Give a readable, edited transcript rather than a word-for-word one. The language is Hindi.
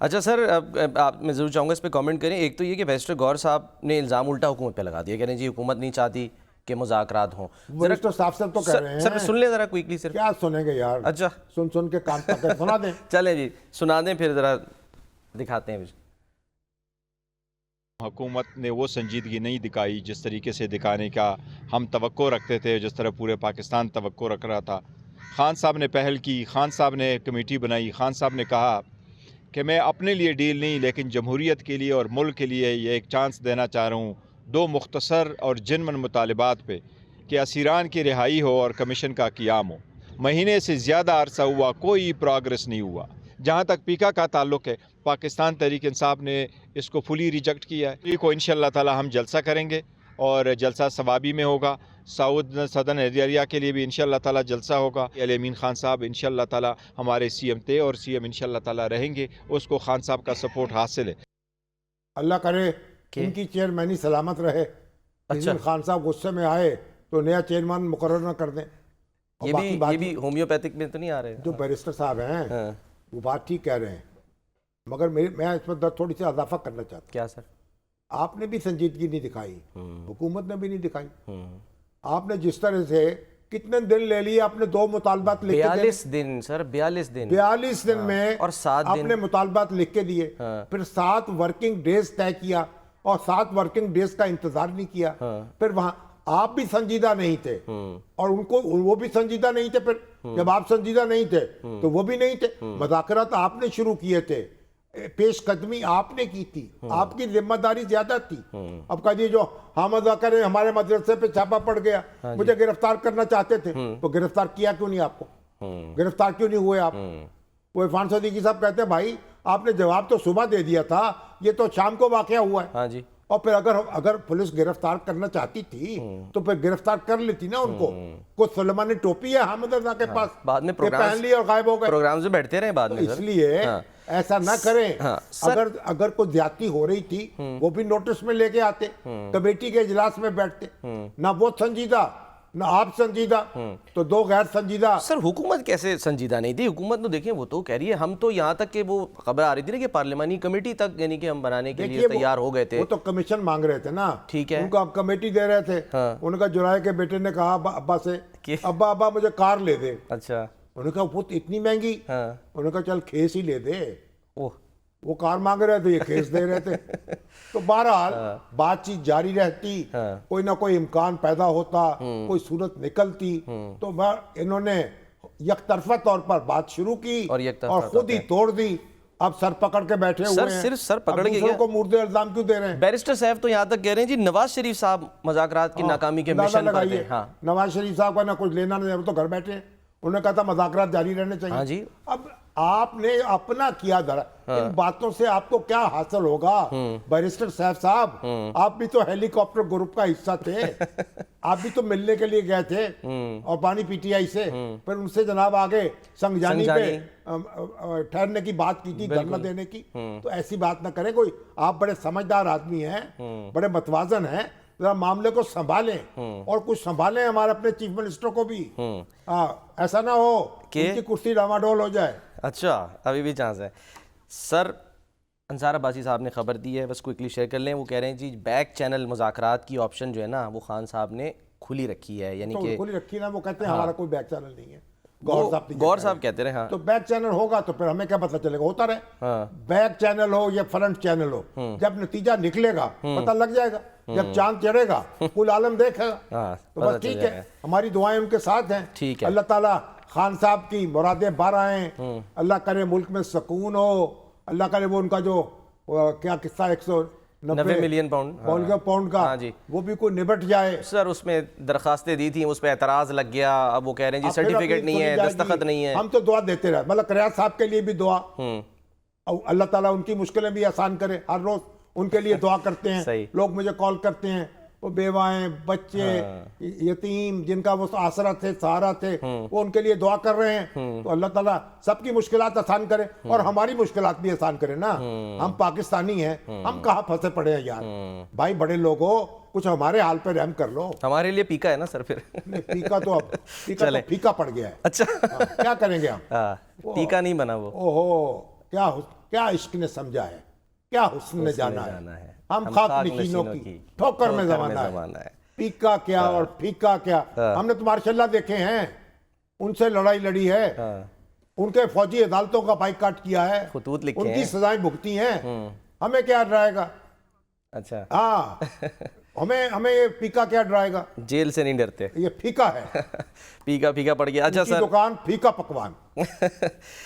अच्छा सर, आप मैं ज़रूर चाहूँगा इस पे कमेंट करें। एक तो ये कि बैरिस्टर गौर साहब ने इल्ज़ाम उल्टा हुकूमत पे लगा दिया, कह रहे हैं जी हुकूमत नहीं चाहती कि मुज़ाकरात हों। बैरिस्टर साफ साफ तो कह रहे हैं। सर सुन लें ज़रा क्विकली सिर्फ। क्या सुनेंगे यार? अच्छा, सुन के कान पकड़ सुना दें। चलें जी, सुना दें फिर ज़रा दिखाते हैं। हुकूमत ने वो संजीदगी नहीं दिखाई जिस तरीके से दिखाने का हम तवक्को रखते थे, जिस तरह पूरे पाकिस्तान तवक्को रख रहा था। खान साहब ने पहल की, खान साहब ने कमेटी बनाई, खान साहब ने कहा कि मैं अपने लिए डील नहीं लेकिन जमहूरियत के लिए और मुल्क के लिए ये एक चांस देना चाह रहा हूँ दो मुख्तसर और जिनमन मुतालबात पे कि असीरान की रिहाई हो और कमीशन का क़ियाम हो। महीने से ज़्यादा अरसा हुआ, कोई प्रोग्रेस नहीं हुआ। जहाँ तक पीका का ताल्लुक़ है, पाकिस्तान तहरीक इंसाफ ने इसको फुली रिजेक्ट किया है। को इंशाअल्लाह ताला हम जलसा करेंगे और जलसा सवाबी में होगा। साउद सदन एरिया के लिए भी इंशाअल्लाह ताला जलसा होगा। अली अमीन खान साहब इंशाअल्लाह ताला हमारे सीएम थे और सीएम इंशाअल्लाह ताला रहेंगे। उसको खान साहब का सपोर्ट हासिल है। अल्लाह करे इनकी चेयरमैनी सलामत रहे। अच्छा। खान साहब गुस्से में आए तो नया चेयरमैन मुकर्रर न कर दें। ये भी होम्योपैथिक में तो नहीं आ रहे? जो बैरिस्टर साहब हैं वो बात ठीक कह रहे हैं, मगर मैं इस पर थोड़ी सी इजाफा करना चाहता हूँ। क्या सर? आपने भी संजीदगी नहीं दिखाई, हुकूमत ने भी नहीं दिखाई। आपने जिस तरह से कितने दिन ले लिए, आपने दो मुतालबात लिख के 42 दिन सर, 42 दिन 42 दिन में और 7 दिन आपने मुतालबात लिख के दिए। फिर 7 वर्किंग डेज तय किया और 7 वर्किंग डेज का इंतजार नहीं किया। फिर वहां आप भी संजीदा नहीं थे और उनको वो भी संजीदा नहीं थे। फिर जब आप संजीदा नहीं थे तो वो भी नहीं थे। मुज़ाकरात आपने शुरू किए थे, पेशकदमी आपने की थी, आपकी जिम्मेदारी ज्यादा थी। अब कह दिए जो हाँ मुज़ाकरे हमारे मदरसे पे छापा पड़ गया, मुझे गिरफ्तार करना चाहते थे तो गिरफ्तार किया क्यों नहीं? आपको गिरफ्तार क्यों नहीं हुए आप? वो इरफान सदीकी साहब कहते हैं भाई आपने जवाब तो सुबह दे दिया था, ये तो शाम को वाकया हुआ है। हाँ जी। और फिर अगर पुलिस गिरफ्तार करना चाहती थी तो फिर गिरफ्तार कर लेती ना उनको। कुछ सुलेमानी टोपी है हामिद रजा के पास, बाद में पहन ली और गायब हो गए। प्रोग्राम से बैठते रहे बाद में। इसलिए ऐसा ना करें। अगर कोई ज्यादती हो रही थी वो भी नोटिस में लेके आते, कमेटी के इजलास में बैठते। ना वो संजीदा ना आप संजीदा, तो दो गैर संजीदा। सर हुकूमत कैसे संजीदा नहीं थी? हुकूमत तो देखें वो तो कह रही है, हम तो यहाँ तक कि वो खबर आ रही थी ना कि पार्लियामानी कमेटी तक यानी कि हम बनाने के लिए तैयार हो गए थे। वो तो कमीशन मांग रहे थे ना, ठीक है, उनको आप कमेटी दे रहे थे। उनका जुराए के बेटे ने कहा अब्बा से, अब्बा मुझे कार ले दे। अच्छा। उन्होंने कहा वो इतनी महंगी। उन्होंने कहा चल खेस ही ले दे। वो कार मांग रहे थे, ये केस दे रहे थे। तो बहरहाल बातचीत जारी रहती, कोई ना कोई इम्कान पैदा होता, कोई सूरत निकलती। तो इन्होंने यकतरफा तौर पर बात शुरू की और खुद ही तोड़ दी। अब सर पकड़ के बैठे हुए हैं। सिर्फ सर पकड़ के को मुर्दे इल्जाम क्यों दे रहे हैं? बैरिस्टर साहब तो यहाँ तक कह रहे हैं जी नवाज शरीफ साहब मुज़ाकरात की नाकामी के मिशन पर थे। नवाज शरीफ साहब का ना कुछ लेना नहीं, तो घर बैठे हैं। उन्होंने कहा था मुज़ाकरात जारी रहने चाहिए। हाँ जी। अब आपने अपना किया धरा। इन बातों से आपको क्या हासिल होगा? बैरिस्टर साहब आप भी तो हेलीकॉप्टर ग्रुप का हिस्सा थे। आप भी तो मिलने के लिए गए थे और पानी पीटीआई से, फिर उनसे जनाब आगे संगजानी पे ठहरने की बात की थी, धरना देने की। तो ऐसी बात ना करें कोई। आप बड़े समझदार आदमी हैं, बड़े मतवाजन हैं, जरा मामले को संभालें और कुछ संभालें हमारे अपने चीफ मिनिस्टर को भी। ऐसा ना हो कि उनकी कुर्सी डामाडोल हो जाए। अच्छा, अभी भी चांस है। सर अंसार अब्बासी साहब ने खबर दी है, बस क्विकली शेयर कर लें। वो कह रहे हैं जी बैक चैनल मुज़ाकरात की ऑप्शन जो है ना वो खान साहब ने खुली रखी है, यानी कि खुली रखी ना। वो कहते हैं हमारा कोई बैक चैनल नहीं है। गौर साहब कहते रहे। हाँ। तो बैक चैनल होगा तो फिर हमें क्या पता चलेगा? होता रहे। बैक चैनल हो या फ्रंट चैनल हो, जब नतीजा निकलेगा पता लग जाएगा। जब चांद चढ़ेगा कुल आलम देखेगा। तो बस ठीक है, हमारी दुआएं उनके साथ हैं। ठीक है। अल्लाह ताला खान साहब की मुरादें बार आए। अल्लाह करे मुल्क में सुकून हो। अल्लाह करे वो उनका जो क्या किस्सा 190 मिलियन पाउंड का, हाँ जी, वो भी कोई निबट जाए। सर उसमें दरखास्तें दी थी, उस पर एतराज लग गया। अब वो कह रहे हैं जी सर्टिफिकेट नहीं है, दस्तखत नहीं है। हम तो दुआ देते रहे, मतलब रियाज साहब के लिए भी दुआ, अल्लाह ताला उनकी मुश्किलें भी आसान करे। हर रोज उनके लिए दुआ करते हैं। लोग मुझे कॉल करते हैं, वो बेवाएं बच्चे यतीम जिनका वो आसरा थे, सहारा थे, वो उनके लिए दुआ कर रहे हैं। तो अल्लाह ताला सबकी मुश्किलात आसान करे और हमारी मुश्किलात भी आसान करे ना। हम पाकिस्तानी हैं, हम कहाँ फंसे पड़े हैं यार। भाई बड़े लोगों कुछ हमारे हाल पे रहम कर लो। हमारे लिए पीका है ना सर फिर। पीका तो अब तो फीका पड़ गया है। अच्छा क्या करेंगे हम? टीका नहीं बना वो। ओहो क्या क्या इश्क ने समझा है, क्या हुस्न ने जाना है, हम खाक नशीनों की ठोकर में जमाना है, फीका क्या और फीका क्या। हमने तो मार्शल्लाह देखे हैं, उनसे लड़ाई लड़ी है, उनके फौजी अदालतों का बाइकाट किया है, खुतूत लिखे उनकी हैं। सजाएं भुगती हैं, हमें क्या डराएगा। अच्छा, हाँ, हमें ये फीका क्या डराएगा, जेल से नहीं डरते। ये फीका है। फीका फीका पड़ गया। अच्छा इनकी सर, दुकान फीका पकवान।